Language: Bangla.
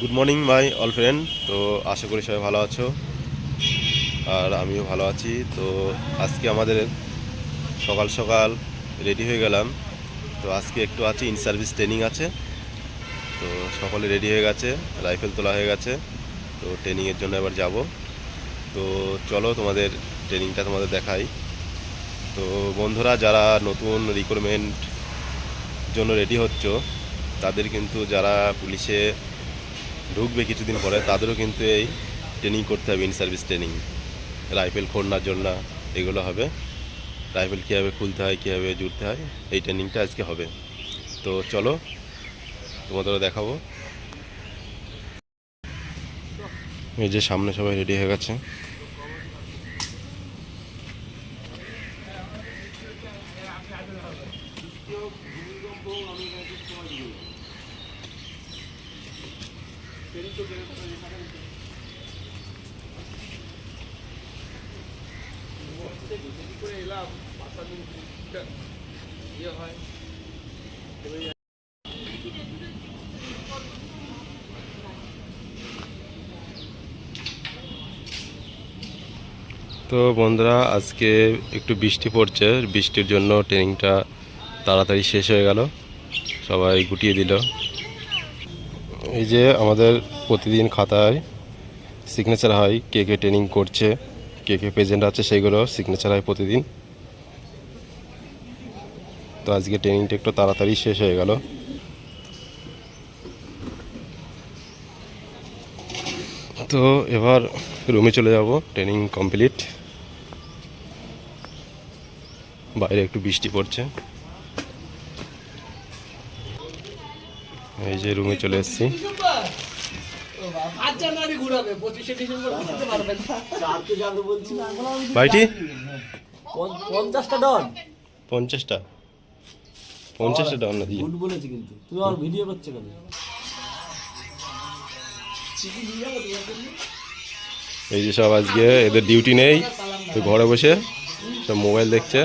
Good morning my all friend. তো আশা করি সবাই ভালো আছো, আর আমিও ভালো আছি। তো আজকে আমাদের সকাল সকাল রেডি হয়ে গেলাম। তো আজকে একটু আছে ইন সার্ভিস ট্রেনিং আছে। তো সকলে রেডি হয়ে গেছে, রাইফেল তোলা হয়ে গেছে। তো ট্রেনিংয়ের জন্য এবার যাব। তো চলো তোমাদের ট্রেনিংটা তোমাদের দেখাই। তো বন্ধুরা, যারা নতুন রিক্রুটমেন্ট জন্য রেডি হচ্ছ, তাদের কিন্তু যারা পুলিশে ঢুকবে কিছুদিন পরে, তাদেরও কিন্তু এই ট্রেনিং করতে হবে। ইন সার্ভিস ট্রেনিং, রাইফেল খোলনার জন্য এগুলো হবে। রাইফেল কীভাবে খুলতে হয়, কীভাবে জুড়তে হয়, এই ট্রেনিংটা আজকে হবে। তো চলো তোমাদেরও দেখাবো। এই যে সামনে সবাই রেডি হয়ে গেছে। তো বন্ধুরা, আজকে একটু বৃষ্টি পড়ছে, বৃষ্টির জন্য ট্রেনিংটা তাড়াতাড়ি শেষ হয়ে গেল, সবাই গুটিয়ে দিল। এই যে আমাদের প্রতিদিন খাতায় সিগনেচার হয়, কে কে ট্রেনিং করছে, কে কে প্রেজেন্ট আছে, সেগুলো সিগনেচার হয় প্রতিদিন। তো আজকে ট্রেনিংটা একটু তাড়াতাড়ি শেষ হয়ে গেল। তো এবার রুমে চলে যাব, ট্রেনিং কমপ্লিট। বাইরে একটু বৃষ্টি পড়ছে। এই যে রুমে চলে এসেছি। ভাইটি 50টা ডন 50টা 50টা ডাউন না দিয়ে। গুড বলেছি, কিন্তু তুমি আমার ভিডিও করছো কেন? এই যে সব আজকে এদের ডিউটি নেই, তো ঘরে বসে সব মোবাইল দেখছে।